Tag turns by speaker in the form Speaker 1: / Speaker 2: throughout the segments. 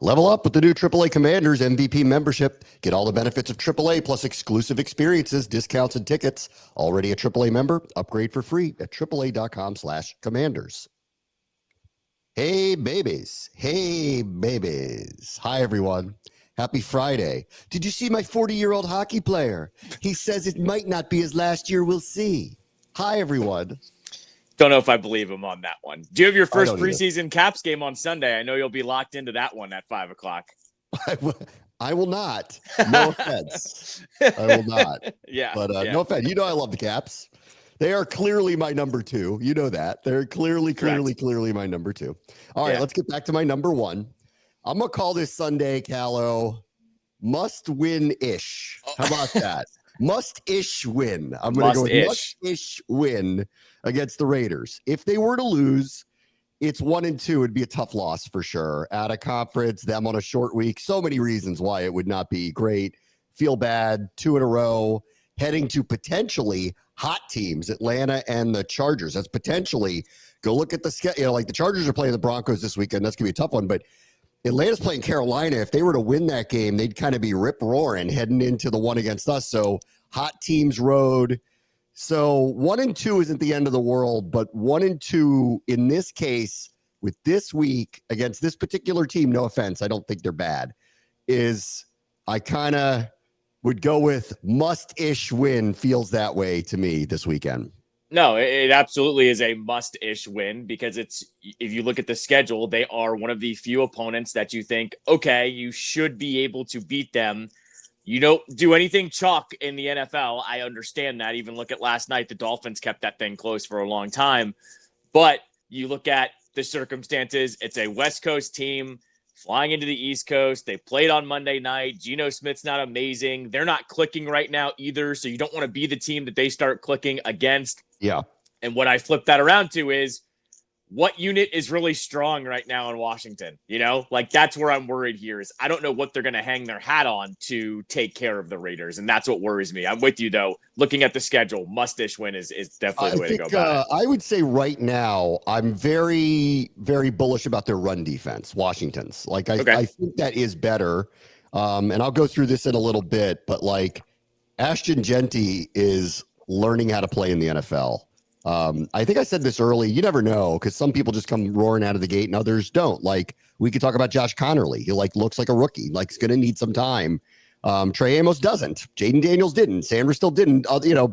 Speaker 1: Level up with the new AAA Commanders MVP membership. Get all the benefits of AAA plus exclusive experiences, discounts, and tickets. Already a AAA member? Upgrade for free at AAA.com/commanders. Hey, babies. Hey, babies. Hi, everyone. Happy Friday. Did you see my 40-year-old hockey player? He says it might not be his last year. We'll see. Hi, everyone.
Speaker 2: Don't know if I believe him on that one. Do you have your first
Speaker 1: preseason
Speaker 2: Caps game on Sunday? I know you'll be locked into that one at 5 o'clock.
Speaker 1: I will not. No offense. I will not.
Speaker 2: Yeah.
Speaker 1: But no offense. You know I love the Caps. They are clearly my number two. You know that. They're clearly my number two. All right, let's get back to my number one. I'm going to call this Sunday, Callow, must-win-ish. How about that? Must-ish win. I'm going to go with must-ish win against the Raiders. If they were to lose, it's 1-2. It'd be a tough loss for sure. Out of conference, them on a short week. So many reasons why it would not be great. Feel bad. 2 in a row. Heading to potentially hot teams, Atlanta and the Chargers. That's potentially, go look at the schedule. Like the Chargers are playing the Broncos this weekend. That's going to be a tough one. But Atlanta's playing Carolina. If they were to win that game, they'd kind of be rip-roaring heading into the one against us. So hot teams road. So 1-2 isn't the end of the world, but 1-2 in this case with this week against this particular team, no offense, I don't think they're bad, is I kind of would go with must-ish win. Feels that way to me this weekend.
Speaker 2: No, it absolutely is a must-ish win because it's, if you look at the schedule, they are one of the few opponents that you think, okay, you should be able to beat them. You don't do anything chalk in the NFL. I understand that. Even look at last night, the Dolphins kept that thing close for a long time. But you look at the circumstances, it's a West Coast team flying into the East Coast. They played on Monday night. Geno Smith's not amazing. They're not clicking right now either. So you don't want to be the team that they start clicking against.
Speaker 1: Yeah.
Speaker 2: And what I flip that around to is what unit is really strong right now in Washington? You know, like that's where I'm worried here is I don't know what they're going to hang their hat on to take care of the Raiders. And that's what worries me. I'm with you though. Looking at the schedule, must-ish win is definitely the way to go about it.
Speaker 1: I would say right now, I'm very, very bullish about their run defense, Washington's. Like I think that is better. And I'll go through this in a little bit, but like Ashton Jeanty is learning how to play in the NFL. I think I said this early. You never know because some people just come roaring out of the gate and others don't. Like we could talk about Josh Connerly. He like looks like a rookie. Like he's going to need some time. Trey Amos doesn't. Jaden Daniels didn't. Sanders still didn't.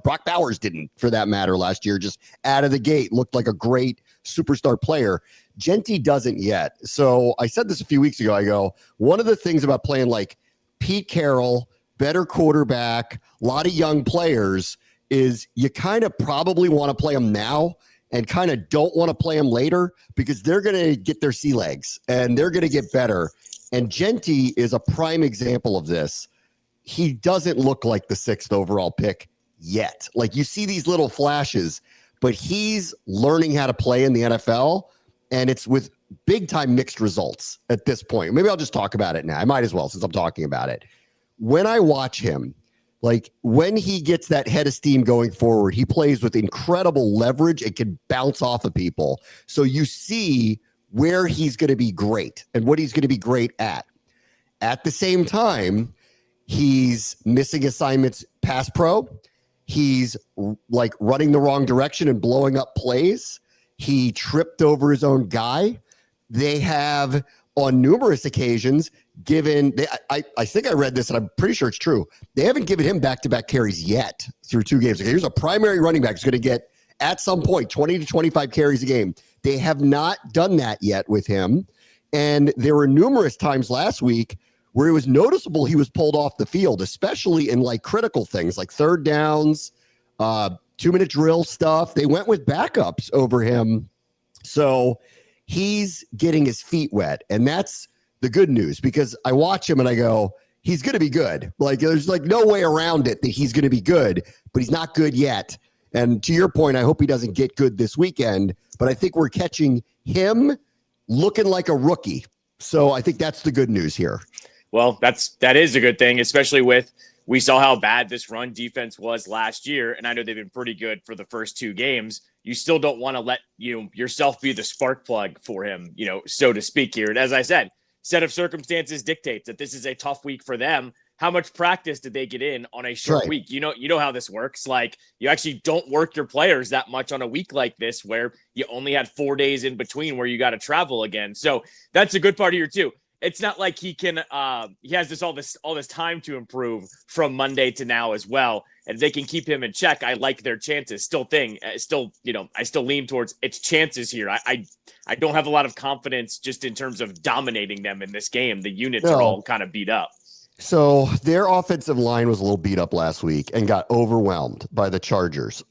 Speaker 1: Brock Bowers didn't for that matter last year. Just out of the gate looked like a great superstar player. Jeanty doesn't yet. So I said this a few weeks ago. I go, one of the things about playing like Pete Carroll, better quarterback, a lot of young players is you kind of probably want to play them now and kind of don't want to play them later because they're going to get their sea legs and they're going to get better. And Jeanty is a prime example of this. He doesn't look like the 6th overall pick yet. Like you see these little flashes, but he's learning how to play in the NFL and it's with big time mixed results at this point. Maybe I'll just talk about it now. I might as well since I'm talking about it. When I watch him, like when he gets that head of steam going forward, he plays with incredible leverage and can bounce off of people. So you see where he's going to be great and what he's going to be great at. At the same time, he's missing assignments pass pro. He's like running the wrong direction and blowing up plays. He tripped over his own guy. They have on numerous occasions given, I think I read this and I'm pretty sure it's true. They haven't given him back-to-back carries yet through 2 games. Okay, here's a primary running back who's going to get at some point 20 to 25 carries a game. They have not done that yet with him. And there were numerous times last week where it was noticeable he was pulled off the field, especially in like critical things like third downs, 2-minute drill stuff. They went with backups over him. So he's getting his feet wet. And that's the good news because I watch him and I go, he's going to be good. Like there's like no way around it that he's going to be good, but he's not good yet. And to your point, I hope he doesn't get good this weekend, but I think we're catching him looking like a rookie. So I think that's the good news here.
Speaker 2: Well, that is a good thing, especially with we saw how bad this run defense was last year. And I know they've been pretty good for the first 2 games. You still don't want to let yourself be the spark plug for him, so to speak here. And as I said, set of circumstances dictates that this is a tough week for them. How much practice did they get in on a short week? You know how this works. Like, you actually don't work your players that much on a week like this, where you only had 4 days in between where you got to travel again. So that's a good part of year too. It's not like he can, he has all this time to improve from Monday to now as well. And if they can keep him in check, I like their chances. I still lean towards its chances here. I don't have a lot of confidence just in terms of dominating them in this game. The units are all kind of beat up.
Speaker 1: So their offensive line was a little beat up last week and got overwhelmed by the Chargers.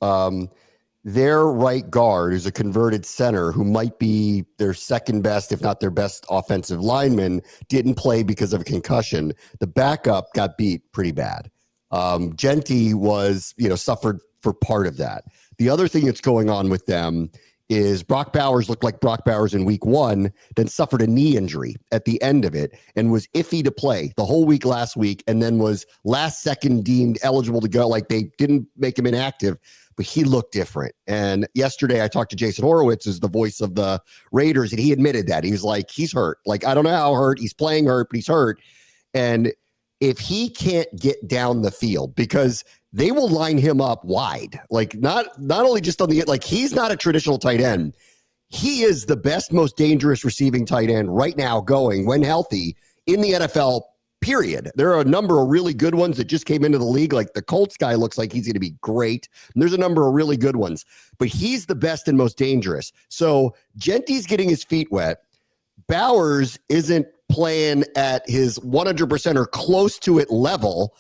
Speaker 1: Their right guard, who's a converted center, who might be their second best, if not their best offensive lineman, didn't play because of a concussion. The backup got beat pretty bad. Jeanty was, suffered for part of that. The other thing that's going on with them is Brock Bowers looked like Brock Bowers in week 1, then suffered a knee injury at the end of it and was iffy to play the whole week last week, and then was last second deemed eligible to go. Like, they didn't make him inactive, but he looked different. And yesterday I talked to Jason Horowitz, who's the voice of the Raiders, and he admitted that. He was like, he's hurt. Like, I don't know how hurt. He's playing hurt, but he's hurt. And if he can't get down the field, because they will line him up wide, like not only just on the, like, he's not a traditional tight end. He is the best, most dangerous receiving tight end right now going, when healthy, in the NFL, period. There are a number of really good ones that just came into the league. Like the Colts guy looks like he's going to be great. And there's a number of really good ones, but he's the best and most dangerous. So Jeanty's getting his feet wet. Bowers isn't playing at his 100% or close to it level.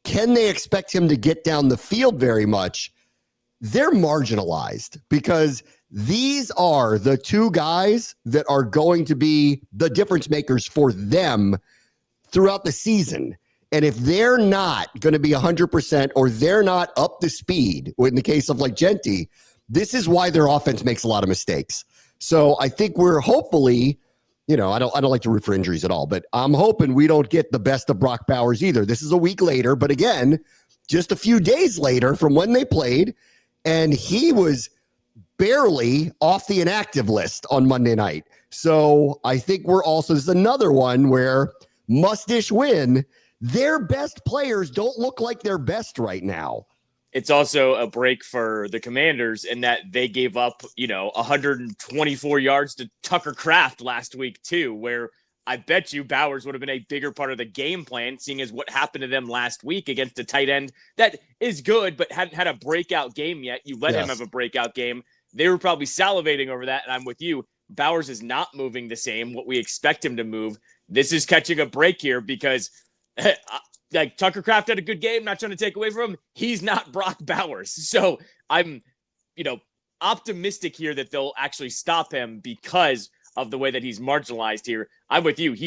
Speaker 1: Can they expect him to get down the field very much? They're marginalized, because these are the two guys that are going to be the difference makers for them throughout the season. And if they're not going to be 100%, or they're not up to speed, or in the case of like Jeanty, this is why their offense makes a lot of mistakes. So I think we're hopefully, I don't like to root for injuries at all, but I'm hoping we don't get the best of Brock Bowers either. This is a week later, but again, just a few days later from when they played, and he was barely off the inactive list on Monday night. So I think this is another one where must-ish win. Their best players don't look like their best right now.
Speaker 2: It's also a break for the Commanders in that they gave up, 124 yards to Tucker Kraft last week too, where I bet you Bowers would have been a bigger part of the game plan, seeing as what happened to them last week against a tight end that is good, but hadn't had a breakout game yet. You let him have a breakout game. They were probably salivating over that, and I'm with you. Bowers is not moving the same, what we expect him to move. This is catching a break here because like Tucker Kraft had a good game, not trying to take away from him. He's not Brock Bowers. So I'm, optimistic here that they'll actually stop him because of the way that he's marginalized here. I'm with you. He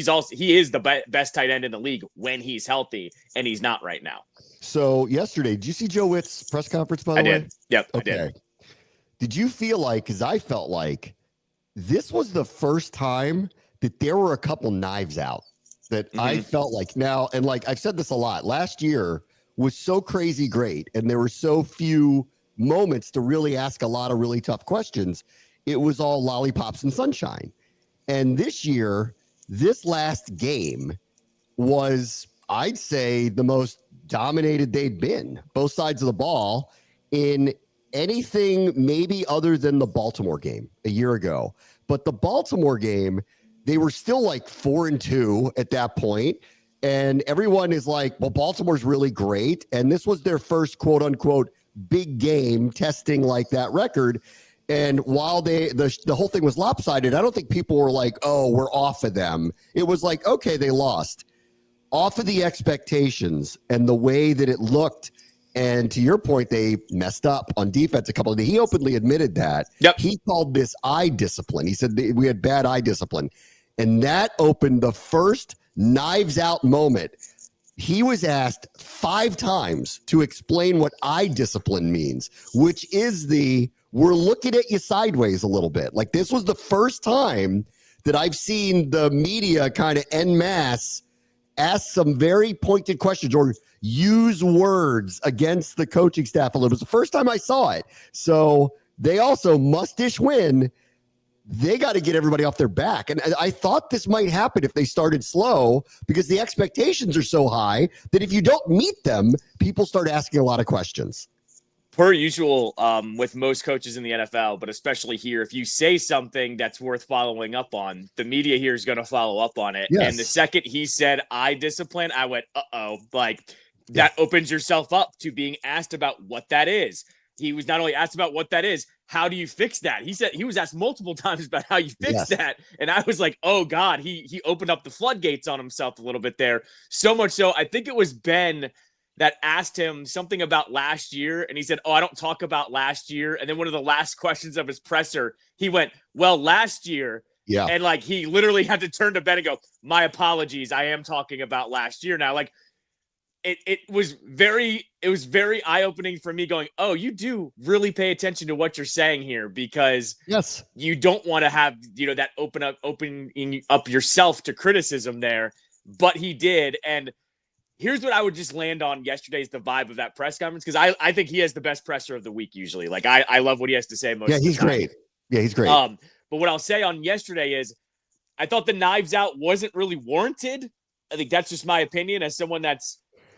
Speaker 2: is the best tight end in the league when he's healthy, and he's not right now.
Speaker 1: So yesterday, did you see Joe Whitt's press conference, by the way?
Speaker 2: I did. Yep,
Speaker 1: okay.
Speaker 2: I did.
Speaker 1: Did you feel like, because I felt like this was the first time that there were a couple knives out that I felt like now, and like I've said this a lot, last year was so crazy great, and there were so few moments to really ask a lot of really tough questions. It was all lollipops and sunshine. And this year, this last game was, I'd say, the most dominated they'd been, both sides of the ball, in anything maybe other than the Baltimore game a year ago. But the Baltimore game, they were still like 4-2 at that point. And everyone is like, well, Baltimore's really great. And this was their first quote unquote big game testing like that record. And while the whole thing was lopsided, I don't think people were like, oh, we're off of them. It was like, okay, they lost. Off of the expectations and the way that it looked. And to your point, they messed up on defense a couple of days. He openly admitted that.
Speaker 2: Yep.
Speaker 1: He called this eye discipline. He said we had bad eye discipline. And that opened the first knives out moment. He was asked 5 times to explain what eye discipline means, which is we're looking at you sideways a little bit. Like, this was the first time that I've seen the media kind of en masse ask some very pointed questions or use words against the coaching staff a little. It was the first time I saw it. So they also must-ish win. they got to get everybody off their back. And I thought this might happen if they started slow, because the expectations are so high that if you don't meet them, people start asking a lot of questions.
Speaker 2: Per usual, with most coaches in the NFL, but especially here, if you say something that's worth following up on, the media here is going to follow up on it. Yes. And the second he said, "I discipline," I went, "Uh-oh." Like, that opens yourself up to being asked about what that is. He was not only asked about what that is, how do you fix that? He said he was asked multiple times about how you fix that. And I was like, oh God, he opened up the floodgates on himself a little bit there. So much so, I think it was Ben that asked him something about last year. And he said, "Oh, I don't talk about last year." And then one of the last questions of his presser, he went, "Well, last year."
Speaker 1: Yeah.
Speaker 2: And like, he literally had to turn to Ben and go, "My apologies. I am talking about last year now." Like, it was very eye-opening for me, going, oh, you do really pay attention to what you're saying here, because you don't want to have, that opening up yourself to criticism there. But he did. And here's what I would just land on yesterday's the vibe of that press conference, because I think he has the best presser of the week usually. Like, I love what he has to say most of the time.
Speaker 1: He's great. Yeah, he's great.
Speaker 2: But what I'll say on yesterday is I thought the knives out wasn't really warranted. I think that's just my opinion as someone that's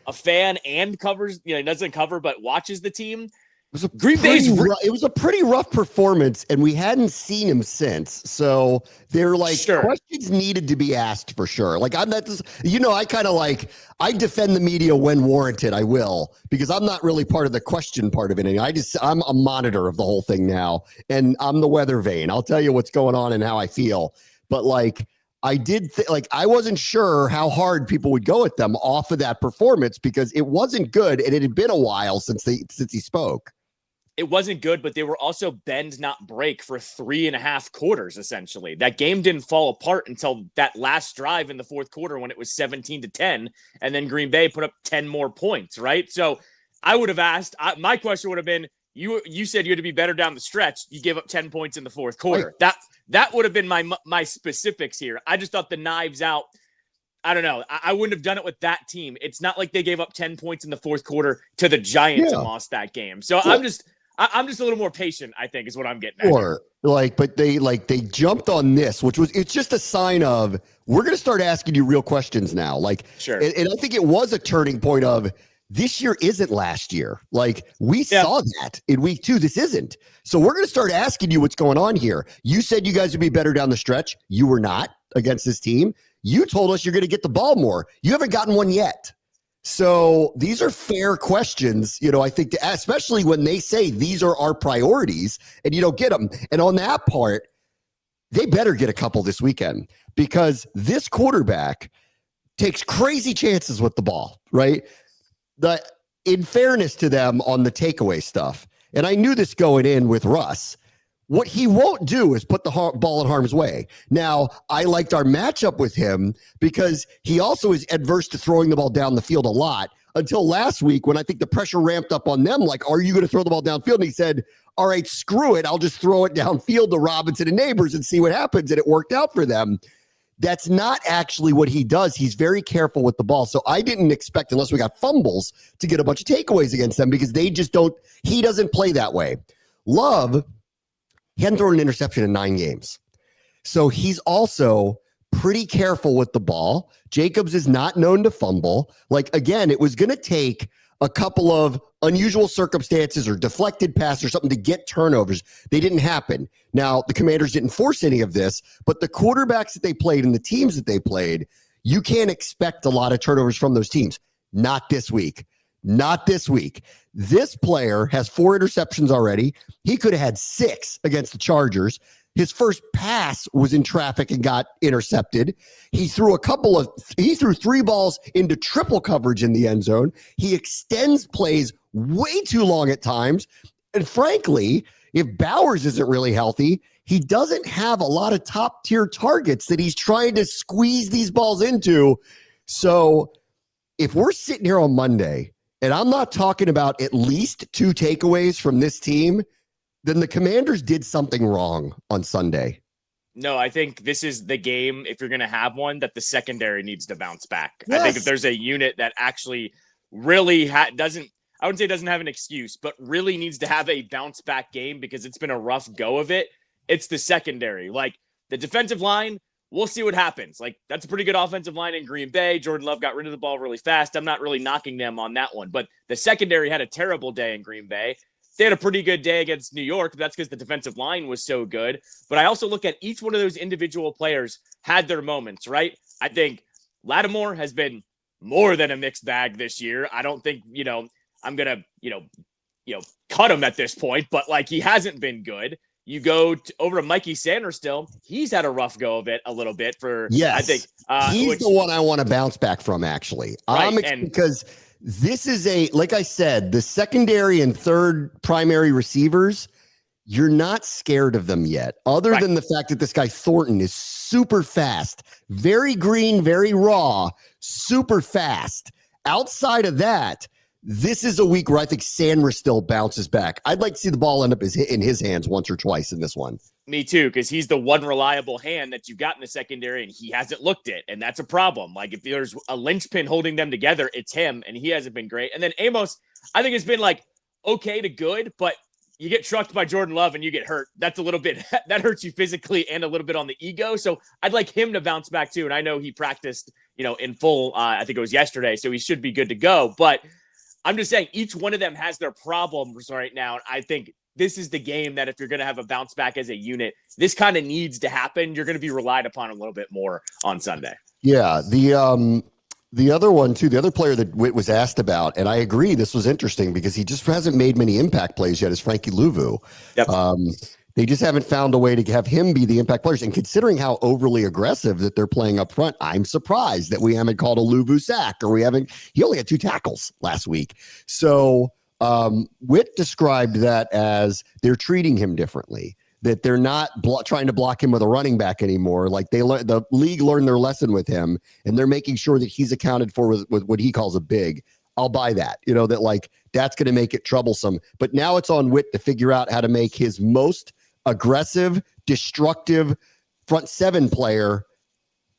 Speaker 2: a fan and covers, doesn't cover, but watches the team.
Speaker 1: It was a pretty rough performance, and we hadn't seen him since. So they're like, questions needed to be asked for sure. Like, I'm not just, I kind of like, I defend the media when warranted. I will, because I'm not really part of the question part of it. And I'm a monitor of the whole thing now, and I'm the weather vane. I'll tell you what's going on and how I feel. But like, I did I wasn't sure how hard people would go at them off of that performance, because it wasn't good, and it had been a while since he spoke.
Speaker 2: It wasn't good, but they were also bend not break for 3.5 quarters. Essentially, that game didn't fall apart until that last drive in the fourth quarter when it was 17-10, and then Green Bay put up 10 more points. Right. So I would have asked. My question would have been, you said you had to be better down the stretch. You gave up 10 points in the fourth quarter. Right. That would have been my specifics here. I just thought the knives out. I don't know. I wouldn't have done it with that team. It's not like they gave up 10 points in the fourth quarter to the Giants and lost that game. So I'm just a little more patient, I think, is what I'm getting at.
Speaker 1: Or but they jumped on this, it's just a sign of, we're going to start asking you real questions now.
Speaker 2: Sure.
Speaker 1: And I think it was a turning point of, this year isn't last year. Like, we saw that in week 2. This isn't. So we're going to start asking you what's going on here. You said you guys would be better down the stretch. You were not against this team. You told us you're going to get the ball more. You haven't gotten one yet. So these are fair questions, I think, especially when they say these are our priorities and you don't get them. And on that part, they better get a couple this weekend, because this quarterback takes crazy chances with the ball, right? In fairness to them on the takeaway stuff, and I knew this going in with Russ, what he won't do is put the ball in harm's way. Now, I liked our matchup with him because he also is adverse to throwing the ball down the field a lot, until last week when I think the pressure ramped up on them. Like, are you going to throw the ball downfield? And he said, all right, screw it. I'll just throw it downfield to Robinson and Neighbors and see what happens. And it worked out for them. That's not actually what he does. He's very careful with the ball. So I didn't expect, unless we got fumbles, to get a bunch of takeaways against them, because he doesn't play that way. Love, he hadn't thrown an interception in 9 games. So he's also pretty careful with the ball. Jacobs is not known to fumble. Like, again, it was going to take a couple of unusual circumstances or deflected pass or something to get turnovers. They didn't happen. Now, the Commanders didn't force any of this, but the quarterbacks that they played and the teams that they played, you can't expect a lot of turnovers from those teams. Not this week. Not this week. This player has 4 interceptions already. He could have had 6 against the Chargers. His first pass was in traffic and got intercepted. He threw 3 balls into triple coverage in the end zone. He extends plays way too long at times. And frankly, if Bowers isn't really healthy, he doesn't have a lot of top tier targets that he's trying to squeeze these balls into. So if we're sitting here on Monday, and I'm not talking about at least 2 takeaways from this team, then the Commanders did something wrong on Sunday.
Speaker 2: No, I think this is the game, if you're going to have one, that the secondary needs to bounce back. Yes. I think if there's a unit that actually really doesn't have an excuse, but really needs to have a bounce back game, because it's been a rough go of it, It's the secondary. Like the defensive line, we'll see what happens. Like that's a pretty good offensive line in Green Bay. Jordan Love got rid of the ball really fast. I'm not really knocking them on that one, but the secondary had a terrible day in Green Bay. They had a pretty good day against New York. That's because the defensive line was so good. But I also look at each one of those individual players had their moments, right? I think Lattimore has been more than a mixed bag this year. I don't think, I'm going to, cut him at this point, but like he hasn't been good. You go over to Mikey Sanders still. He's had a rough go of it a little bit for,
Speaker 1: yes.
Speaker 2: I think.
Speaker 1: He's the one I want to bounce back from, actually.
Speaker 2: Right,
Speaker 1: because this is like I said, the secondary and third primary receivers, you're not scared of them yet, other than the fact that this guy Thornton is super fast, very green, very raw, super fast. Outside of that, this is a week where I think Sanders still bounces back. I'd like to see the ball end up in his hands once or twice in this one.
Speaker 2: Me too, because he's the one reliable hand that you got in the secondary, and he hasn't looked it, and that's a problem. Like if there's a linchpin holding them together, it's him, and he hasn't been great. And then Amos, I think it's been like okay to good, but you get trucked by Jordan Love and you get hurt. That's a little bit that hurts you physically and a little bit on the ego. So I'd like him to bounce back too. And I know he practiced, in full. I think it was yesterday, so he should be good to go. But I'm just saying each one of them has their problems right now. And I think this is the game that if you're going to have a bounce back as a unit, this kind of needs to happen. You're going to be relied upon a little bit more on Sunday.
Speaker 1: Yeah. The other one too, the other player that Whitt was asked about, and I agree, this was interesting because he just hasn't made many impact plays yet, is Frankie Luvu.
Speaker 2: Yep.
Speaker 1: They just haven't found a way to have him be the impact players. And considering how overly aggressive that they're playing up front, I'm surprised that we haven't called a Luvu sack, or he only had 2 tackles last week. So Whitt described that as they're treating him differently, that they're not trying to block him with a running back anymore. Like the league learned their lesson with him, and they're making sure that he's accounted for with what he calls a big. I'll buy that, that like that's going to make it troublesome. But now it's on Whitt to figure out how to make his most aggressive, destructive front 7 player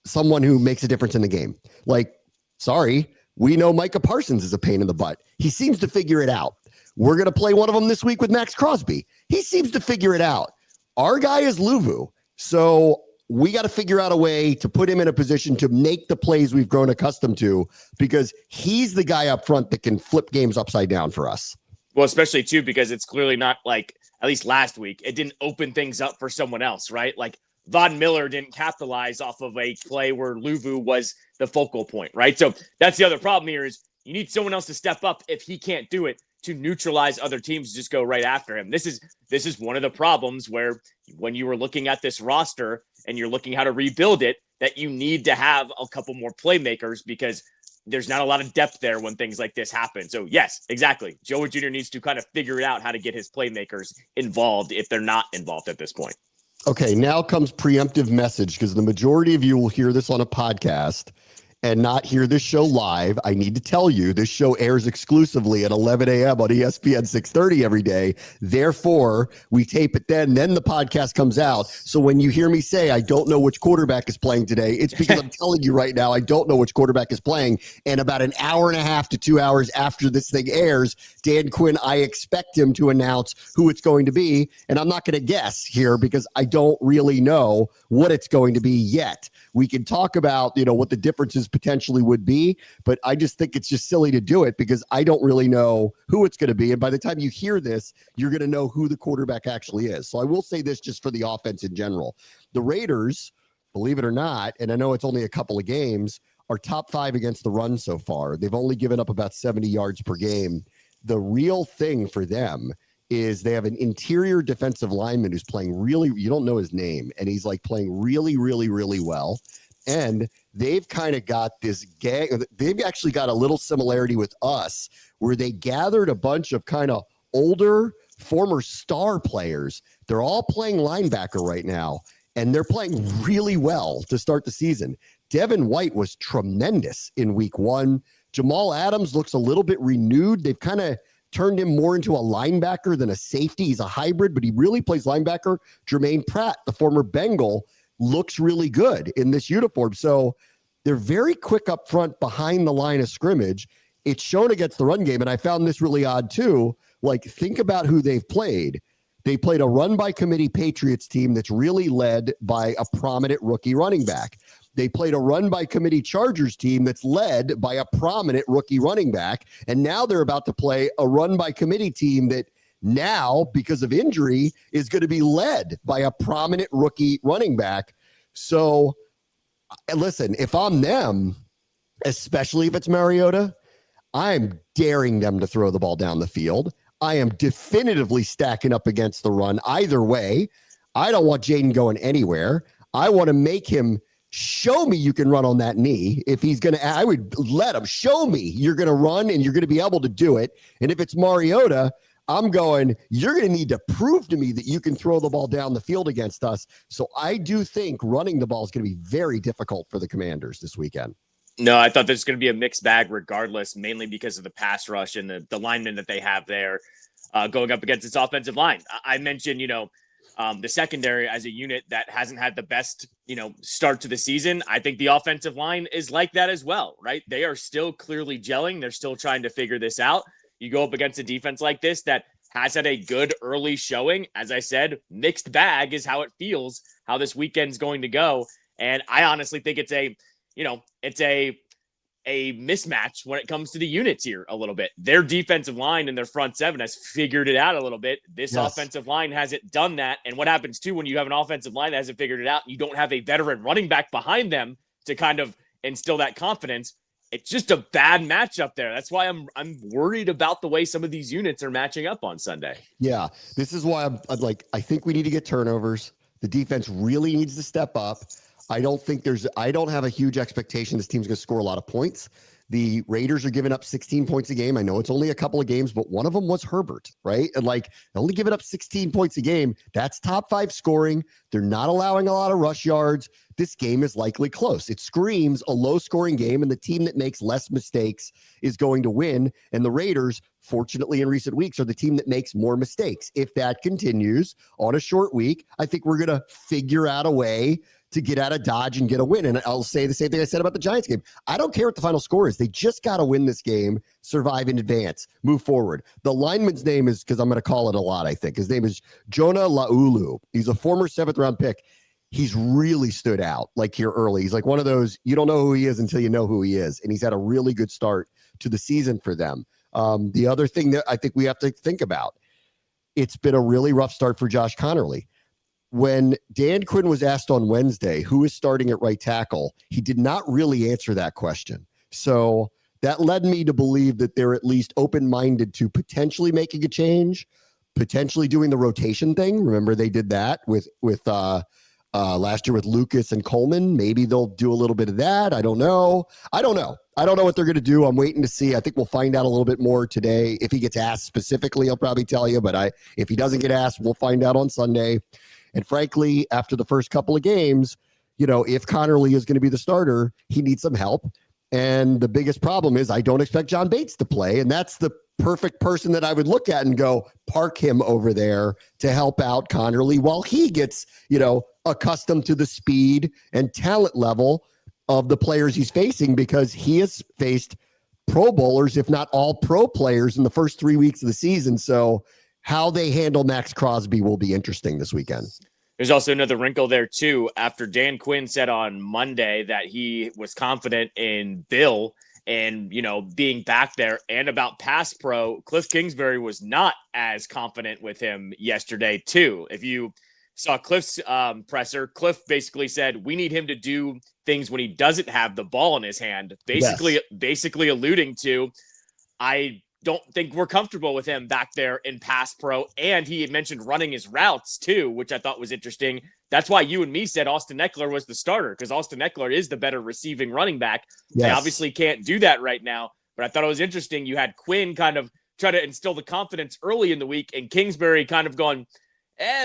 Speaker 1: someone who makes a difference in the game. Like, sorry, we know Micah Parsons is a pain in the butt. He seems to figure it out. We're going to play one of them this week with Max Crosby. He seems to figure it out. Our guy is Luvu. So we got to figure out a way to put him in a position to make the plays we've grown accustomed to, because he's the guy up front that can flip games upside down for us.
Speaker 2: Well, especially too, because it's clearly not like, at least last week, it didn't open things up for someone else, right? Like Von Miller didn't capitalize off of a play where Luvu was the focal point, right? So that's the other problem here is you need someone else to step up if he can't do it to neutralize other teams, just go right after him. This is one of the problems where when you were looking at this roster and you're looking how to rebuild it, that you need to have a couple more playmakers because there's not a lot of depth there when things like this happen. So yes, exactly. Joey Jr. needs to kind of figure out how to get his playmakers involved if they're not involved at this point.
Speaker 1: Okay, now comes preemptive message, because the majority of you will hear this on a podcast and not hear this show live. I need to tell you, this show airs exclusively at 11 a.m. on ESPN 630 every day. Therefore, we tape it then the podcast comes out. So when you hear me say, I don't know which quarterback is playing today, it's because I'm telling you right now, I don't know which quarterback is playing. And about an hour and a half to 2 hours after this thing airs, Dan Quinn, I expect him to announce who it's going to be. And I'm not going to guess here because I don't really know what it's going to be yet. We can talk about, what the differences potentially would be, but I just think it's just silly to do it because I don't really know who it's going to be. And by the time you hear this, you're going to know who the quarterback actually is. So I will say this just for the offense in general. The Raiders, believe it or not, and I know it's only a couple of games, are top 5 against the run so far. They've only given up about 70 yards per game. The real thing for them is they have an interior defensive lineman who's playing really, you don't know his name, and he's like playing really, really, really well. And they've kind of got this gang. They've actually got a little similarity with us where they gathered a bunch of kind of older former star players. They're all playing linebacker right now, and they're playing really well to start the season. Devin White was tremendous in week 1. Jamal Adams looks a little bit renewed. They've kind of turned him more into a linebacker than a safety. He's a hybrid, but he really plays linebacker. Jermaine Pratt, the former Bengal, looks really good in this uniform. So they're very quick up front behind the line of scrimmage. It's shown against the run game, and I found this really odd too. Like, think about who they've played. They played a run-by-committee Patriots team that's really led by a prominent rookie running back. They played a run-by-committee Chargers team that's led by a prominent rookie running back. And now they're about to play a run-by-committee team that now, because of injury, is going to be led by a prominent rookie running back. So, listen, if I'm them, especially if it's Mariota, I'm daring them to throw the ball down the field. I am definitively stacking up against the run either way. I don't want Jaden going anywhere. I want to make him show me you can run on that knee. If he's going to, I would let him show me you're going to run and you're going to be able to do it. And if it's Mariota, I'm going, you're going to need to prove to me that you can throw the ball down the field against us. So I do think running the ball is going to be very difficult for the Commanders this weekend.
Speaker 2: No, I thought there's going to be a mixed bag regardless, mainly because of the pass rush and the linemen that they have there going up against its offensive line. I mentioned, the secondary as a unit that hasn't had the best, start to the season. I think the offensive line is like that as well, right? They are still clearly gelling. They're still trying to figure this out. You go up against a defense like this that has had a good early showing. As I said, mixed bag is how it feels, how this weekend's going to go. And I honestly think it's a mismatch when it comes to the units here a little bit. Their defensive line and their front seven has figured it out a little bit. This offensive line hasn't done that. And what happens too when you have an offensive line that hasn't figured it out and you don't have a veteran running back behind them to kind of instill that confidence? It's just a bad matchup there. That's why I'm worried about the way some of these units are matching up on Sunday.
Speaker 1: Yeah, this is why I'm like, I think we need to get turnovers. The defense really needs to step up. I don't have a huge expectation this team's going to score a lot of points. The Raiders are giving up 16 points a game. I know it's only a couple of games, but one of them was Herbert, right? And only giving up 16 points a game. That's top 5 scoring. They're not allowing a lot of rush yards. This game is likely close. It screams a low scoring game, and the team that makes less mistakes is going to win. And the Raiders, fortunately, in recent weeks, are the team that makes more mistakes. If that continues on a short week, I think we're going to figure out a way to get out of Dodge and get a win. And I'll say the same thing I said about the Giants game. I don't care what the final score is. They just got to win this game, survive in advance, move forward. The lineman's name is, because I'm going to call it a lot, I think. His name is Jonah Laulu. He's a former 7th-round pick. He's really stood out here early. He's like one of those, you don't know who he is until you know who he is. And he's had a really good start to the season for them. The other thing that I think we have to think about, it's been a really rough start for Josh Connerly. When Dan Quinn was asked on Wednesday who is starting at right tackle, he did not really answer that question. So that led me to believe that they're at least open-minded to potentially making a change, potentially doing the rotation thing. Remember, they did that with last year with Lucas and Coleman. Maybe they'll do a little bit of that. I don't know what they're going to do. I'm waiting to see. I think we'll find out a little bit more today. If he gets asked specifically, he'll probably tell you. But if he doesn't get asked, we'll find out on Sunday. And frankly, after the first couple of games, if Connerly is going to be the starter, he needs some help. And the biggest problem is I don't expect John Bates to play. And that's the perfect person that I would look at and go, park him over there to help out Connerly while he gets, accustomed to the speed and talent level of the players he's facing, because he has faced Pro Bowlers, if not all pro players, in the first 3 weeks of the season. So how they handle Max Crosby will be interesting this weekend.
Speaker 2: There's also another wrinkle there, too. After Dan Quinn said on Monday that he was confident in Bill and, being back there and about pass pro, Cliff Kingsbury was not as confident with him yesterday, too. If you saw Cliff's presser, Cliff basically said, we need him to do things when he doesn't have the ball in his hand, basically alluding to, I don't think we're comfortable with him back there in pass pro. And he had mentioned running his routes too, which I thought was interesting. That's why you and me said Austin Eckler was the starter, because Austin Eckler is the better receiving running back. Yes. They obviously can't do that right now, but I thought it was interesting. You had Quinn kind of try to instill the confidence early in the week, and Kingsbury kind of going,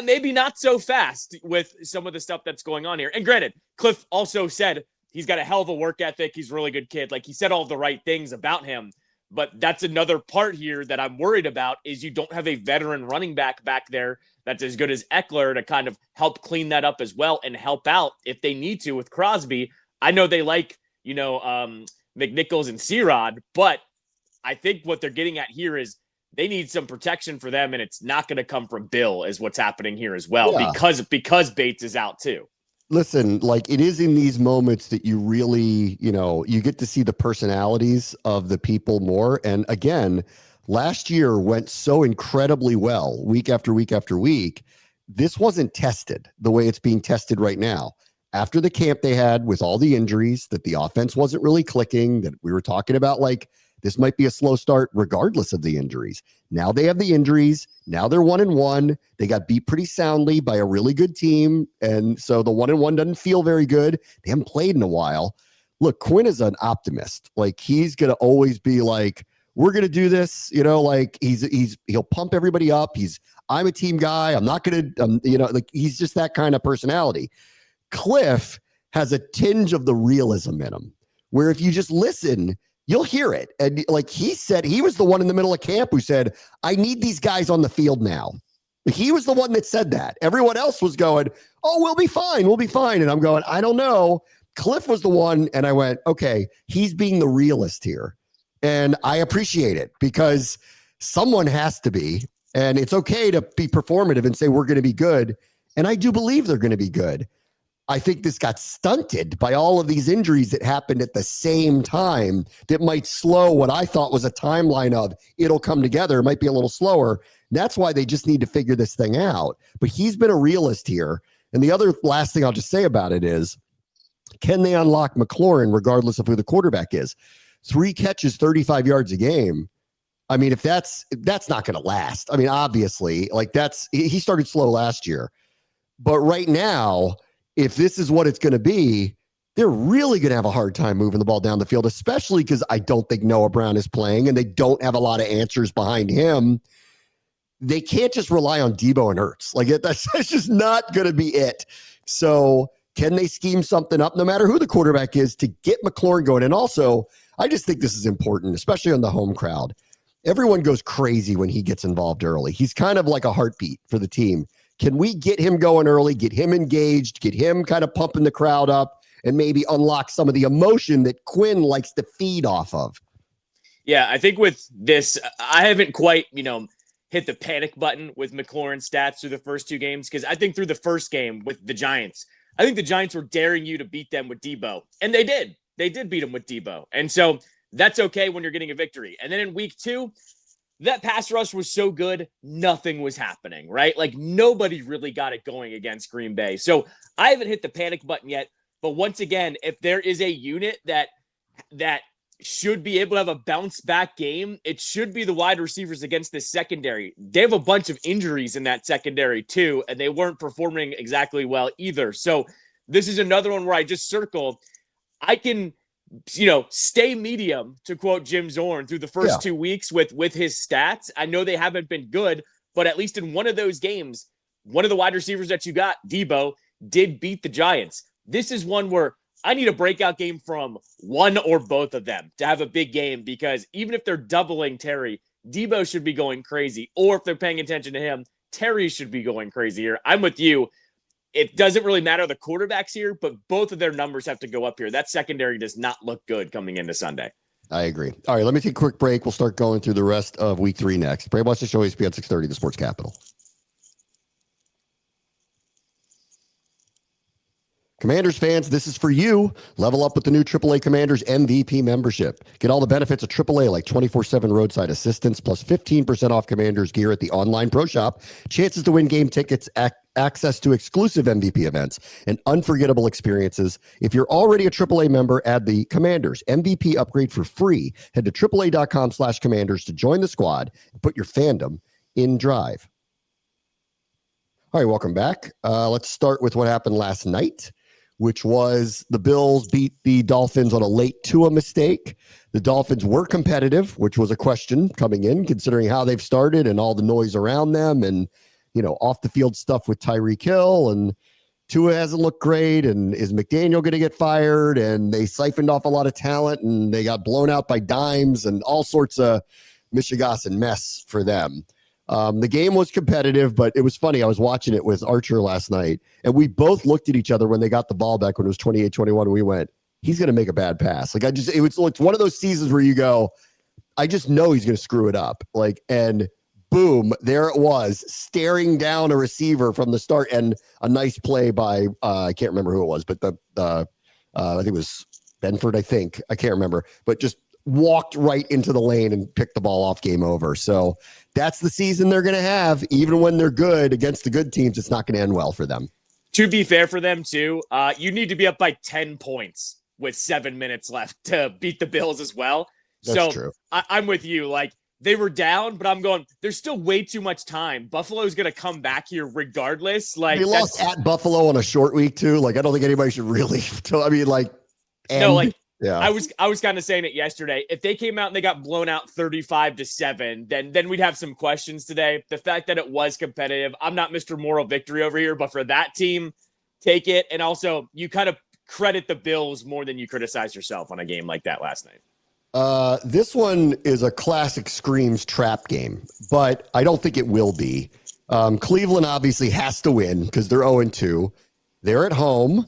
Speaker 2: maybe not so fast with some of the stuff that's going on here. And granted, Cliff also said he's got a hell of a work ethic. He's a really good kid. He said all the right things about him. But that's another part here that I'm worried about, is you don't have a veteran running back there that's as good as Eckler to kind of help clean that up as well and help out if they need to with Crosby. I know they like, McNichols and C-Rod, but I think what they're getting at here is they need some protection for them, and it's not going to come from Bill is what's happening here as well, because Bates is out too.
Speaker 1: Listen, like it is in these moments that you really, you get to see the personalities of the people more. And again, last year went so incredibly well, week after week after week. This wasn't tested the way it's being tested right now. After the camp they had with all the injuries, that the offense wasn't really clicking, that we were talking about, like, this might be a slow start regardless of the injuries. Now they have the injuries. Now they're 1-1. They got beat pretty soundly by a really good team. And so the 1-1 doesn't feel very good. They haven't played in a while. Look, Quinn is an optimist. Like, he's going to always be like, we're going to do this, like he'll pump everybody up. I'm a team guy. I'm not going to, like he's just that kind of personality. Cliff has a tinge of the realism in him, where if you just listen, you'll hear it. And like he said, he was the one in the middle of camp who said, I need these guys on the field now. He was the one that said that. Everyone else was going, oh, we'll be fine. We'll be fine. And I'm going, I don't know. Cliff was the one. And I went, okay, he's being the realist here. And I appreciate it, because someone has to be, and it's okay to be performative and say, we're going to be good. And I do believe they're going to be good. I think this got stunted by all of these injuries that happened at the same time that might slow what I thought was a timeline of it'll come together. It might be a little slower. That's why they just need to figure this thing out. But he's been a realist here. And the other last thing I'll just say about it is, can they unlock McLaurin regardless of who the quarterback is? 3 catches, 35 yards a game. I mean, if that's not going to last. I mean, obviously, like he started slow last year. But right now, if this is what it's going to be, they're really going to have a hard time moving the ball down the field, especially because I don't think Noah Brown is playing and they don't have a lot of answers behind him. They can't just rely on Debo and Ertz. Like that's just not going to be it. So can they scheme something up, no matter who the quarterback is, to get McLaurin going? And also, I just think this is important, especially on the home crowd. Everyone goes crazy when he gets involved early. He's kind of like a heartbeat for the team. Can we get him going early, get him engaged, get him kind of pumping the crowd up, and maybe unlock some of the emotion that Quinn likes to feed off of?
Speaker 2: Yeah, I think with this, I haven't quite, hit the panic button with McLaurin's stats through the first 2 games, because I think through the first game with the Giants, I think the Giants were daring you to beat them with Debo, and they did. They did beat them with Debo, and so that's okay when you're getting a victory. And then in week 2, that pass rush was so good, nothing was happening, right? Like nobody really got it going against Green Bay. So I haven't hit the panic button yet. But once again, if there is a unit that should be able to have a bounce back game, it should be the wide receivers against this secondary. They have a bunch of injuries in that secondary too, and they weren't performing exactly well either. So this is another one where I just circle. I can stay medium, to quote Jim Zorn, through the first 2 weeks with his stats. I know they haven't been good, but at least in one of those games, one of the wide receivers that you got, Debo, did beat the Giants. This is one where I need a breakout game from one or both of them to have a big game, because even if they're doubling Terry, Debo should be going crazy. Or if they're paying attention to him, Terry should be going crazy here. I'm with you. It doesn't really matter the quarterbacks here, but both of their numbers have to go up here. That secondary does not look good coming into Sunday.
Speaker 1: I agree. All right, let me take a quick break. We'll start going through the rest of week 3 next. Brave watch the show, ESPN 630, the Sports Capital. Commanders fans, this is for you. Level up with the new AAA Commanders MVP membership. Get all the benefits of AAA, like 24/7 roadside assistance, plus 15% off Commanders gear at the online pro shop, chances to win game tickets, access to exclusive MVP events, and unforgettable experiences. If you're already a AAA member, add the Commanders MVP upgrade for free. Head to AAA.com/Commanders to join the squad and put your fandom in drive. All right, welcome back. Let's start with what happened last night, which was the Bills beat the Dolphins on a late Tua mistake. The Dolphins were competitive, which was a question coming in, considering how they've started and all the noise around them and, off the field stuff with Tyreek Hill, and Tua hasn't looked great. And is McDaniel going to get fired? And they siphoned off a lot of talent and they got blown out by dimes and all sorts of mishigas and mess for them. The game was competitive, but it was funny. I was watching it with Archer last night, and we both looked at each other when they got the ball back when it was 28-21, and we went, he's going to make a bad pass. Like it's one of those seasons where you go, I just know he's going to screw it up. Like, and boom, there it was, staring down a receiver from the start, and a nice play by I can't remember who it was, but I think it was Benford. I can't remember, but just walked right into the lane and picked the ball off. Game over. So that's the season they're going to have. Even when they're good against the good teams, it's not going to end well for them.
Speaker 2: To be fair for them too, you need to be up by 10 points with 7 minutes left to beat the Bills as well.
Speaker 1: That's true.
Speaker 2: I'm with you. Like, they were down, but I'm going, there's still way too much time. Buffalo's going to come back here regardless. Like,
Speaker 1: they lost at Buffalo on a short week too. Like, I don't think anybody should really, yeah.
Speaker 2: I was kind of saying it yesterday. If they came out and they got blown out 35-7, then we'd have some questions today. The fact that it was competitive, I'm not Mr. Moral Victory over here, but for that team, take it. And also, you kind of credit the Bills more than you criticize yourself on a game like that last night.
Speaker 1: This one is a classic screams trap game, but I don't think it will be. Cleveland obviously has to win because they're 0-2. They're at home.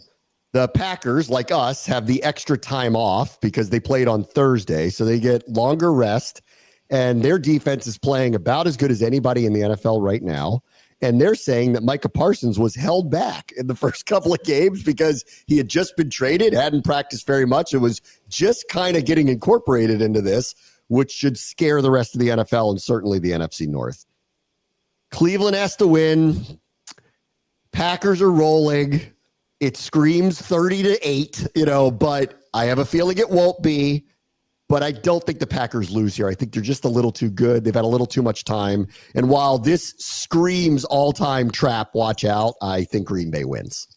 Speaker 1: The Packers, like us, have the extra time off because they played on Thursday, so they get longer rest, and their defense is playing about as good as anybody in the NFL right now. And they're saying that Micah Parsons was held back in the first couple of games because he had just been traded, hadn't practiced very much. It was just kind of getting incorporated into this, which should scare the rest of the NFL and certainly the NFC North. Cleveland has to win. Packers are rolling. It screams 30-8, but I have a feeling it won't be. But I don't think the Packers lose here. I think they're just a little too good. They've had a little too much time. And while this screams all-time trap, watch out, I think Green Bay wins.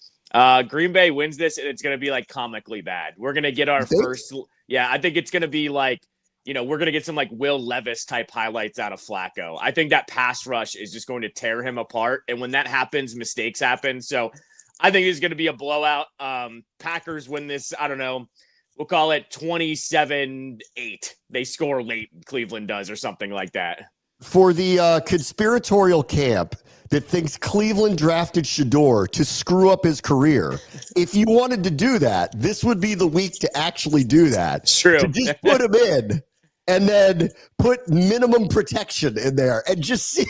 Speaker 2: Green Bay wins this, and it's going to be, like, comically bad. We're going to get our first – yeah, I think it's going to be, like, we're going to get some, like, Will Levis-type highlights out of Flacco. I think that pass rush is just going to tear him apart. And when that happens, mistakes happen. So I think it's going to be a blowout. Packers win this, I don't know. We'll call it 27-8. They score late, Cleveland does, or something like that.
Speaker 1: For the conspiratorial camp that thinks Cleveland drafted Shador to screw up his career, if you wanted to do that, this would be the week to actually do that.
Speaker 2: True.
Speaker 1: To just put him in and then put minimum protection in there and just see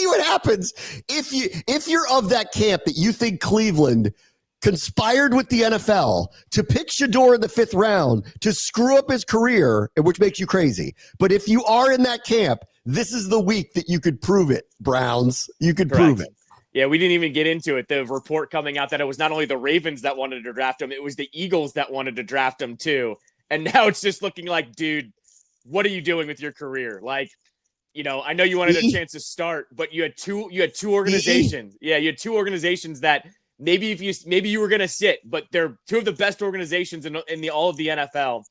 Speaker 1: what happens. If you're of that camp that you think Cleveland conspired with the NFL to pick Shador in the 5th round to screw up his career, which makes you crazy. But if you are in that camp, this is the week that you could prove it, Browns. You could prove it.
Speaker 2: Yeah, we didn't even get into it. The report coming out that it was not only the Ravens that wanted to draft him, it was the Eagles that wanted to draft him too. And now it's just looking like, dude, what are you doing with your career? Like, I know you wanted a chance to start, but you had two organizations. Yeah, you had two organizations that maybe you were going to sit, but they're two of the best organizations in all of the NFL.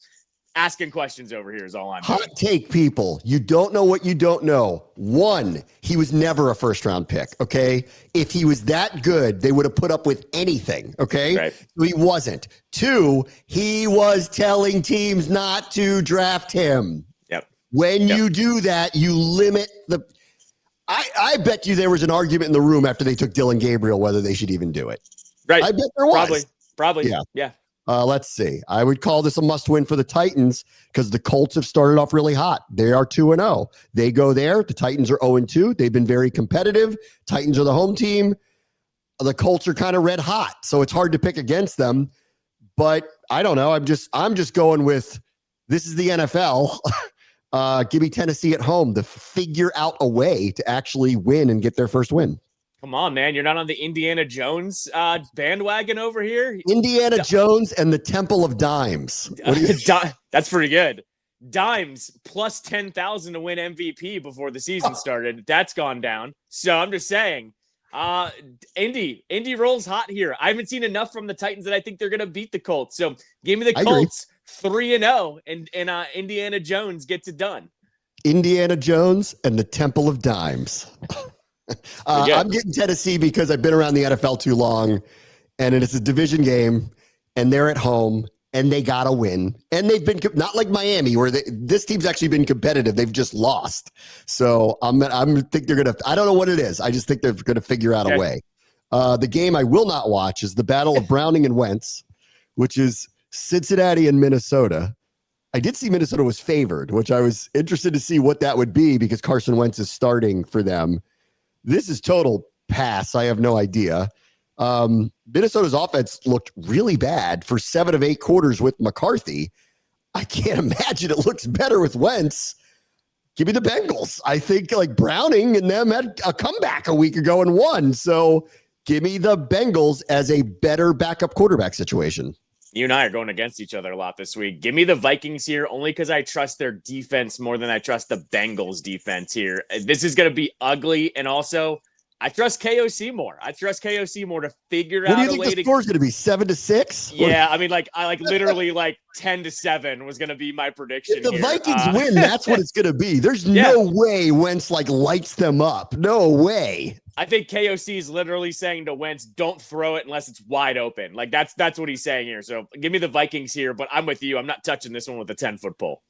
Speaker 2: Asking questions over here is all I'm doing.
Speaker 1: Hot take, people. You don't know what you don't know. 1, he was never a first-round pick, okay? If he was that good, they would have put up with anything, okay?
Speaker 2: Right.
Speaker 1: So he wasn't. 2, he was telling teams not to draft him.
Speaker 2: Yep.
Speaker 1: When you do that, you limit the... I bet you there was an argument in the room after they took Dylan Gabriel whether they should even do it.
Speaker 2: Right.
Speaker 1: I bet there was.
Speaker 2: Probably.
Speaker 1: Yeah. Let's see. I would call this a must-win for the Titans because the Colts have started off really hot. They are 2-0. They go there. The Titans are 0-2. They've been very competitive. Titans are the home team. The Colts are kind of red hot, so it's hard to pick against them. But I don't know. I'm just going with this is the NFL. Give me Tennessee at home to figure out a way to actually win and get their first win.
Speaker 2: Come on, man. You're not on the Indiana Jones bandwagon over here?
Speaker 1: Indiana Jones and the Temple of Dimes.
Speaker 2: That's pretty good. Dimes plus 10,000 to win MVP before the season started. That's gone down. So I'm just saying, Indy rolls hot here. I haven't seen enough from the Titans that I think they're going to beat the Colts. So give me the Colts 3-0 and Indiana Jones gets it done.
Speaker 1: Indiana Jones and the Temple of Dimes. I'm getting Tennessee because I've been around the NFL too long, and it's a division game, and they're at home, and they got to win. And they've been not like Miami, where this team's actually been competitive. They've just lost. So I think they're going to. I don't know what it is. I just think they're going to figure out a way. The game I will not watch is the Battle of Browning and Wentz, which is Cincinnati and Minnesota. I did see Minnesota was favored, which I was interested to see what that would be because Carson Wentz is starting for them. This is total pass. I have no idea. Minnesota's offense looked really bad for 7 of 8 quarters with McCarthy. I can't imagine it looks better with Wentz. Give me the Bengals. I think like Browning and them had a comeback a week ago and won. So give me the Bengals as a better backup quarterback situation.
Speaker 2: You and I are going against each other a lot this week. Give me the Vikings here only because I trust their defense more than I trust the Bengals defense here. This is going to be ugly. And also, I trust KOC more. I trust KOC more to figure out a way to...
Speaker 1: What do you think the score is going to be, 7-6?
Speaker 2: Yeah, I mean, literally 10-7 was going to be my prediction.
Speaker 1: If the Vikings win, that's what it's going to be. There's no way Wentz lights them up. No way.
Speaker 2: I think KOC is literally saying to Wentz, don't throw it unless it's wide open. Like that's what he's saying here. So give me the Vikings here, but I'm with you. I'm not touching this one with a 10-foot pole.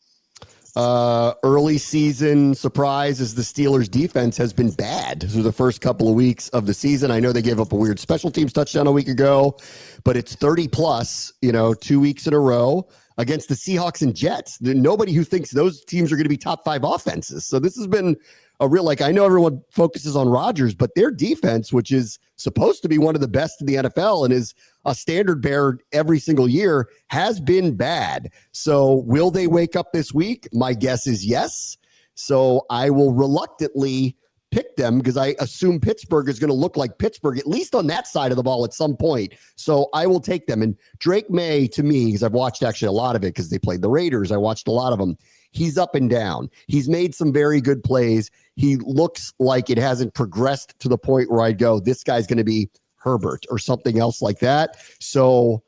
Speaker 1: Early season surprise is the Steelers defense has been bad through the first couple of weeks of the season. I know they gave up a weird special teams touchdown a week ago, but it's 30 plus, 2 weeks in a row against the Seahawks and Jets. Nobody who thinks those teams are going to be top 5 offenses. So this has been a real, I know everyone focuses on Rodgers, but their defense, which is supposed to be one of the best in the NFL and is a standard bearer every single year, has been bad. So will they wake up this week? My guess is yes. So I will reluctantly pick them because I assume Pittsburgh is going to look like Pittsburgh, at least on that side of the ball at some point. So I will take them. And Drake May, to me, because I've watched actually a lot of it because they played the Raiders. I watched a lot of them. He's up and down. He's made some very good plays. He looks like it hasn't progressed to the point where I'd go, this guy's going to be Herbert or something else like that. So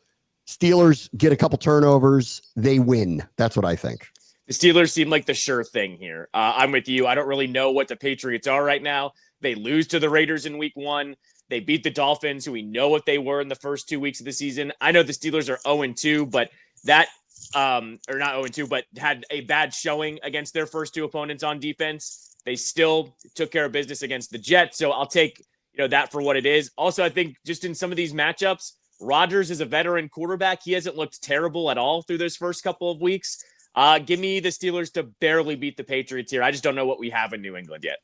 Speaker 1: Steelers get a couple turnovers. They win. That's what I think.
Speaker 2: The Steelers seem like the sure thing here. I'm with you. I don't really know what the Patriots are right now. They lose to the Raiders in week 1. They beat the Dolphins, who we know what they were in the first 2 weeks of the season. I know the Steelers are 0-2, but that or not 0-2, but had a bad showing against their first 2 opponents on defense. They still took care of business against the Jets. So I'll take that for what it is. Also, I think just in some of these matchups, Rodgers is a veteran quarterback. He hasn't looked terrible at all through those first couple of weeks. Give me the Steelers to barely beat the Patriots here. I just don't know what we have in New England yet.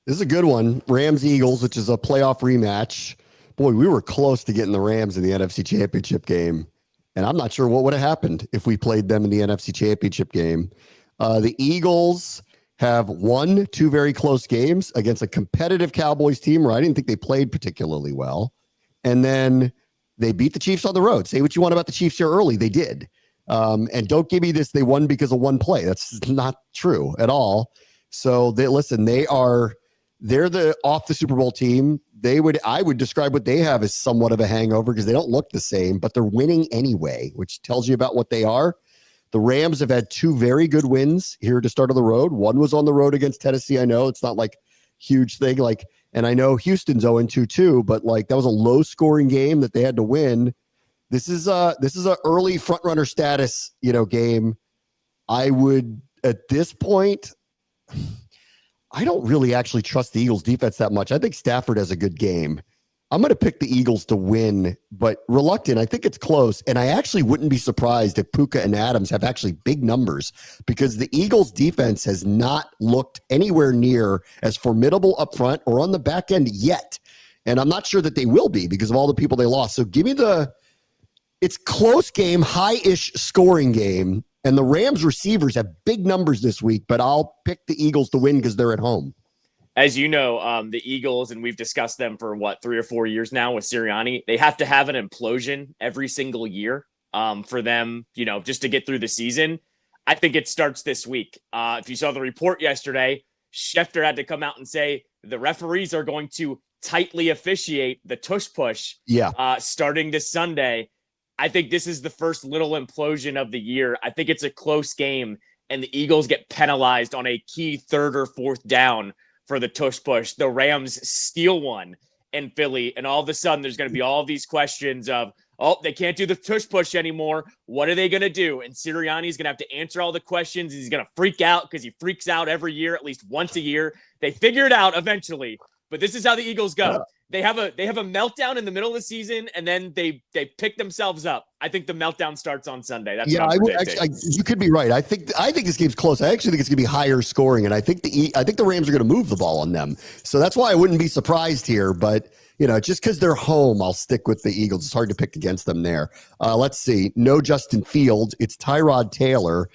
Speaker 1: This is a good one. Rams-Eagles, which is a playoff rematch. Boy, we were close to getting the Rams in the NFC Championship game. And I'm not sure what would have happened if we played them in the NFC Championship game. The Eagles have won 2 very close games against a competitive Cowboys team where I didn't think they played particularly well. And then they beat the Chiefs on the road. Say what you want about the Chiefs here early. They did. And don't give me this, they won because of one play. That's not true at all. So they're the off the Super Bowl team. I would describe what they have as somewhat of a hangover because they don't look the same, but they're winning anyway, which tells you about what they are. The Rams have had 2 very good wins here to start of the road. One was on the road against Tennessee. I know it's not like huge thing. And I know Houston's 0-2 too, but that was a low scoring game that they had to win. This is a early front runner status, game. I would at this point, I don't really actually trust the Eagles defense that much. I think Stafford has a good game. I'm going to pick the Eagles to win, but reluctant. I think it's close. And I actually wouldn't be surprised if Puka and Adams have actually big numbers because the Eagles defense has not looked anywhere near as formidable up front or on the back end yet. And I'm not sure that they will be because of all the people they lost. So give me it's close game, high-ish scoring game. And the Rams receivers have big numbers this week, but I'll pick the Eagles to win because they're at home.
Speaker 2: As you know, the Eagles, and we've discussed them for 3 or 4 years now with Sirianni, they have to have an implosion every single year for them, just to get through the season. I think it starts this week. If you saw the report yesterday, Schefter had to come out and say the referees are going to tightly officiate the tush push starting this Sunday. I think this is the first little implosion of the year. I think it's a close game, and the Eagles get penalized on a key 3rd or 4th down for the tush push. The Rams steal one in Philly, and all of a sudden there's going to be all these questions of, they can't do the tush push anymore. What are they going to do? And Sirianni's going to have to answer all the questions. He's going to freak out because he freaks out every year, at least once a year. They figure it out eventually, but this is how the Eagles go. they have a meltdown in the middle of the season, and then they pick themselves up. I think the meltdown starts on Sunday. That's what I'm predicting.
Speaker 1: You could be right. I think this game's close. I actually think it's going to be higher scoring, and I think the Rams are going to move the ball on them. So that's why I wouldn't be surprised here. But just because they're home, I'll stick with the Eagles. It's hard to pick against them there. Let's see. No Justin Fields. It's Tyrod Taylor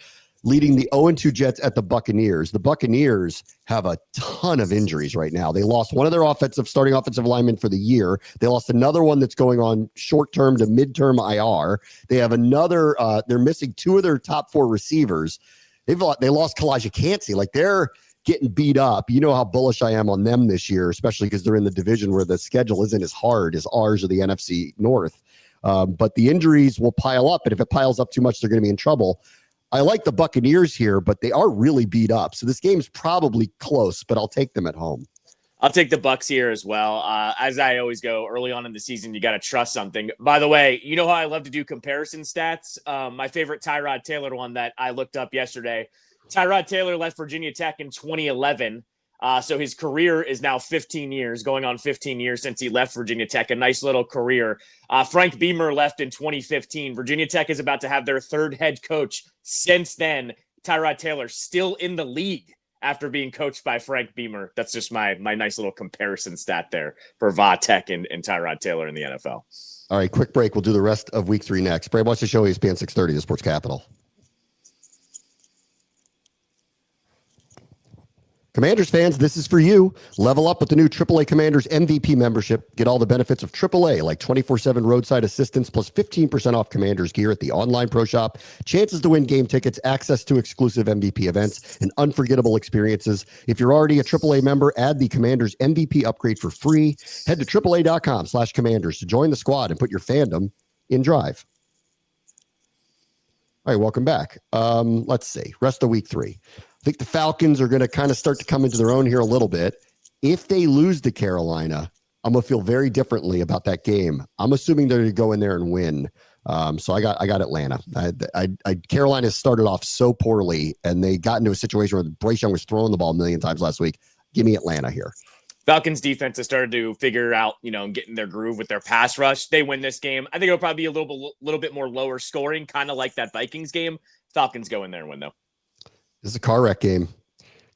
Speaker 1: leading the 0-2 Jets at the Buccaneers. The Buccaneers have a ton of injuries right now. They lost one of their starting offensive linemen for the year. They lost another one that's going on short-term to mid-term IR. They have another, they're missing two of their top four receivers. They lost Kalijah Cansey. Like, they're getting beat up. You know how bullish I am on them this year, especially because they're in the division where the schedule isn't as hard as ours or the NFC North. But the injuries will pile up, and if it piles up too much, they're going to be in trouble. I like the Buccaneers here, but they are really beat up. So this game's probably close, but I'll take them at home.
Speaker 2: I'll take the Bucs here as well. As I always go early on in the season, you got to trust something. By the way, you know how I love to do comparison stats? My favorite Tyrod Taylor one that I looked up yesterday. Tyrod Taylor left Virginia Tech in 2011. So his career is now 15 years, going on 15 years since he left Virginia Tech. A nice little career. Frank Beamer left in 2015. Virginia Tech is about to have their third head coach since then. Tyrod Taylor still in the league after being coached by Frank Beamer. That's just my nice little comparison stat there for Va Tech and Tyrod Taylor in the NFL.
Speaker 1: All right, quick break. We'll do the rest of week 3 next. Brad, watch the show ESPN 630, the Sports Capital. Commanders fans, this is for you. Level up with the new AAA Commanders MVP membership. Get all the benefits of AAA, like 24/7 roadside assistance, plus 15% off Commanders gear at the online pro shop, chances to win game tickets, access to exclusive MVP events, and unforgettable experiences. If you're already a AAA member, add the Commanders MVP upgrade for free. Head to AAA.com/Commanders to join the squad and put your fandom in drive. All right, welcome back. Let's see. Rest of week 3. I think the Falcons are going to kind of start to come into their own here a little bit. If they lose to Carolina, I'm going to feel very differently about that game. I'm assuming they're going to go in there and win. So I got Atlanta. Carolina started off so poorly, and they got into a situation where Bryce Young was throwing the ball a million times last week. Give me Atlanta here.
Speaker 2: Falcons defense has started to figure out, getting their groove with their pass rush. They win this game. I think it'll probably be a little bit more lower scoring, kind of like that Vikings game. Falcons go in there and win, though.
Speaker 1: This is a car wreck game.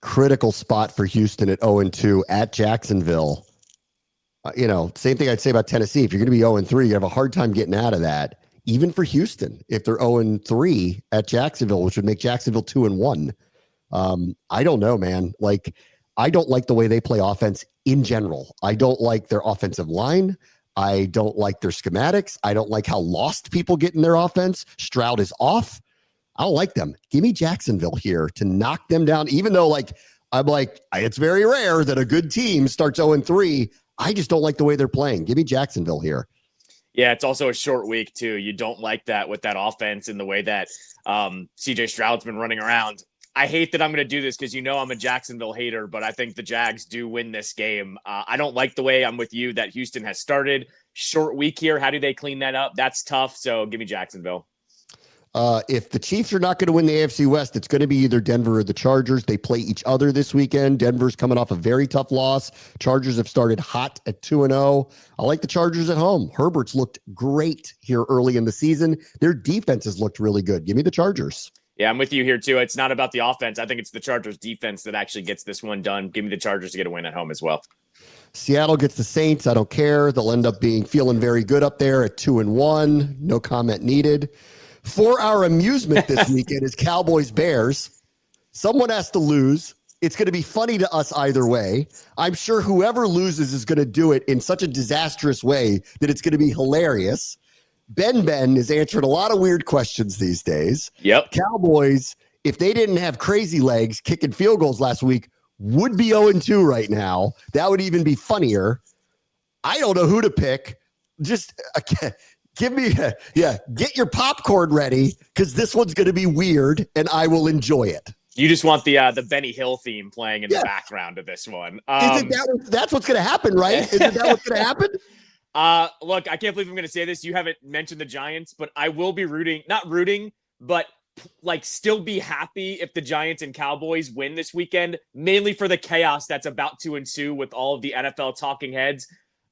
Speaker 1: Critical spot for Houston at 0-2 at Jacksonville. Same thing I'd say about Tennessee. If you're going to be 0-3, you have a hard time getting out of that. Even for Houston, if they're 0-3 at Jacksonville, which would make Jacksonville 2-1. I don't know, man. I don't like the way they play offense in general. I don't like their offensive line. I don't like their schematics. I don't like how lost people get in their offense. Stroud is off. I don't like them. Give me Jacksonville here to knock them down, even though it's very rare that a good team starts 0-3. I just don't like the way they're playing. Give me Jacksonville here.
Speaker 2: Yeah, it's also a short week, too. You don't like that with that offense and the way that C.J. Stroud's been running around. I hate that I'm going to do this because I'm a Jacksonville hater, but I think the Jags do win this game. I don't like the way I'm with you that Houston has started. Short week here. How do they clean that up? That's tough, so give me Jacksonville.
Speaker 1: If the Chiefs are not going to win the AFC West, it's going to be either Denver or the Chargers. They play each other this weekend. Denver's coming off a very tough loss. Chargers have started hot at 2-0. I like the Chargers at home. Herbert's looked great here early in the season. Their defense has looked really good. Give me the Chargers.
Speaker 2: Yeah, I'm with you here, too. It's not about the offense. I think it's the Chargers defense that actually gets this one done. Give me the Chargers to get a win at home as well.
Speaker 1: Seattle gets the Saints. I don't care. They'll end up feeling very good up there at 2-1. No comment needed. For our amusement this weekend is Cowboys-Bears. Someone has to lose. It's going to be funny to us either way. I'm sure whoever loses is going to do it in such a disastrous way that it's going to be hilarious. Ben is answering a lot of weird questions these days.
Speaker 2: Yep.
Speaker 1: Cowboys, if they didn't have crazy legs kicking field goals last week, would be 0-2 right now. That would even be funnier. I don't know who to pick. Just get your popcorn ready because this one's going to be weird and I will enjoy it.
Speaker 2: You just want the Benny Hill theme playing in the background of this one.
Speaker 1: That's what's going to happen, right? Isn't that what's going to happen?
Speaker 2: Look, I can't believe I'm going to say this. You haven't mentioned the Giants, but I will be not rooting, but still be happy if the Giants and Cowboys win this weekend, mainly for the chaos that's about to ensue with all of the NFL talking heads.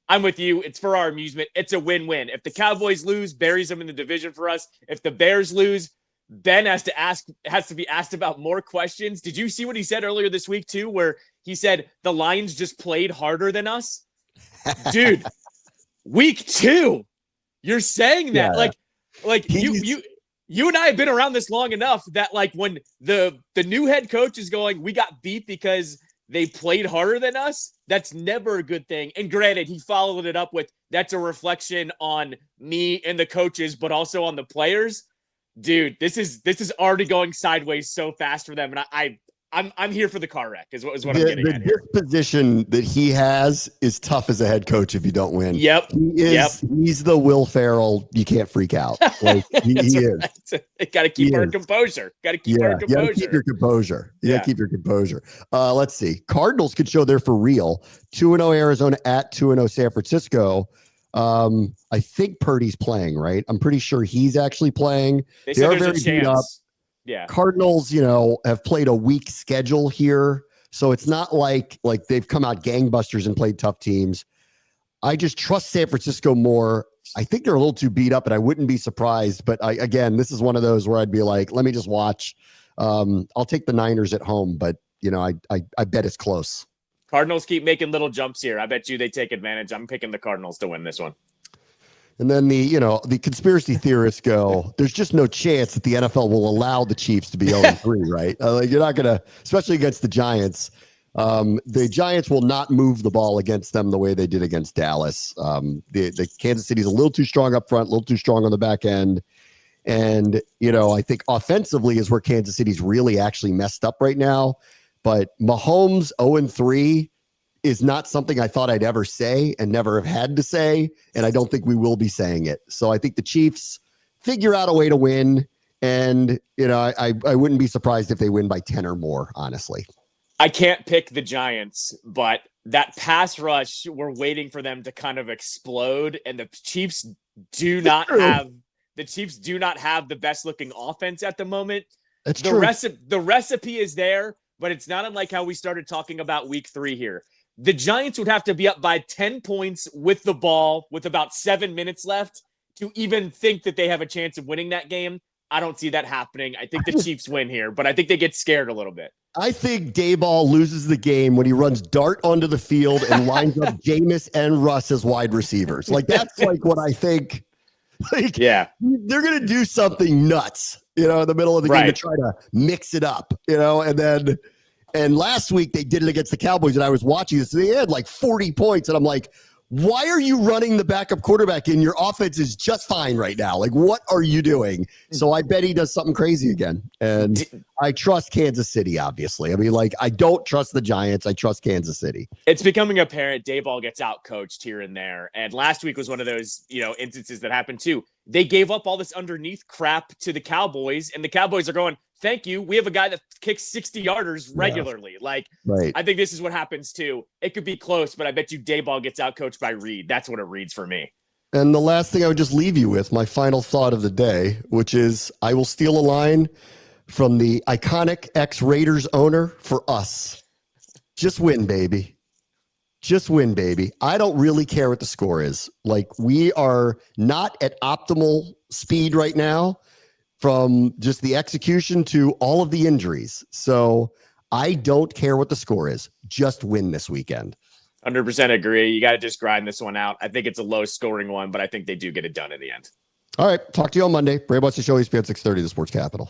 Speaker 2: I'm with you. It's for our amusement. It's a win-win. If the Cowboys lose, buries them in the division for us. If the Bears lose, Ben has to be asked about more questions. Did you see what he said earlier this week too, where he said the Lions just played harder than us? Dude, week 2, you're saying that you and I have been around this long enough that like when the new head coach is going, we got beat because they played harder than us, that's never a good thing. And granted, he followed it up with, that's a reflection on me and the coaches, but also on the players. Dude, this is already going sideways so fast for them. And I'm here for the car wreck is what I'm getting at here.
Speaker 1: The disposition that he has is tough as a head coach if you don't win.
Speaker 2: Yep.
Speaker 1: He's the Will Ferrell. You can't freak out. Like he is.
Speaker 2: Got to keep our composure. Got to keep our composure.
Speaker 1: You keep your composure. Keep your composure. Let's see. Cardinals could show they're for real. 2-0 Arizona at 2-0 San Francisco. I think Purdy's playing, right? I'm pretty sure he's actually playing.
Speaker 2: They said there's a chance. Yeah.
Speaker 1: Cardinals, have played a weak schedule here. So it's not like they've come out gangbusters and played tough teams. I just trust San Francisco more. I think they're a little too beat up, and I wouldn't be surprised. But again, this is one of those where I'd be like, let me just watch. I'll take the Niners at home, but I bet it's close.
Speaker 2: Cardinals keep making little jumps here. I bet you they take advantage. I'm picking the Cardinals to win this one.
Speaker 1: And then the conspiracy theorists go, there's just no chance that the NFL will allow the Chiefs to be 0-3, right? You're not going to, especially against the Giants. The Giants will not move the ball against them the way they did against Dallas. The Kansas City's a little too strong up front, a little too strong on the back end. And, I think offensively is where Kansas City's really actually messed up right now. But Mahomes 0-3 is not something I thought I'd ever say and never have had to say. And I don't think we will be saying it. So I think the Chiefs figure out a way to win. And, I wouldn't be surprised if they win by 10 or more, honestly.
Speaker 2: I can't pick the Giants, but that pass rush, we're waiting for them to kind of explode. And the Chiefs do not have the best looking offense at the moment.
Speaker 1: That's true.
Speaker 2: The recipe is there, but it's not unlike how we started talking about week 3 here. The Giants would have to be up by 10 points with the ball with about 7 minutes left to even think that they have a chance of winning that game. I don't see that happening. I think the Chiefs win here, but I think they get scared a little bit.
Speaker 1: I think Dayball loses the game when he runs dart onto the field and lines up Jameis and Russ as wide receivers. Like, that's like what I think. Like,
Speaker 2: yeah,
Speaker 1: they're going to do something nuts, in the middle of the game to try to mix it up, and last week they did it against the Cowboys, and I was watching this. They had like 40 points, and I'm like, why are you running the backup quarterback in? Your offense is just fine right now. Like, what are you doing? So I bet he does something crazy again. And I trust Kansas City, obviously. I mean, I don't trust the Giants. I trust Kansas City.
Speaker 2: It's becoming apparent Dayball gets out-coached here and there. And last week was one of those, instances that happened too. They gave up all this underneath crap to the Cowboys, and the Cowboys are going, thank you. We have a guy that kicks 60-yarders regularly. Right. I think this is what happens too. It could be close, but I bet you Dayball gets out-coached by Reed. That's what it reads for me.
Speaker 1: And the last thing I would just leave you with, my final thought of the day, which is I will steal a line from the iconic ex-Raiders owner for us. Just win, baby. Just win, baby. I don't really care what the score is. We are not at optimal speed right now, from just the execution to all of the injuries. So I don't care what the score is. Just win this weekend.
Speaker 2: 100% agree. You got to just grind this one out. I think it's a low scoring one, but I think they do get it done in the end.
Speaker 1: All right. Talk to you on Monday. Brave Watch the Show, ESPN 630, the Sports Capital.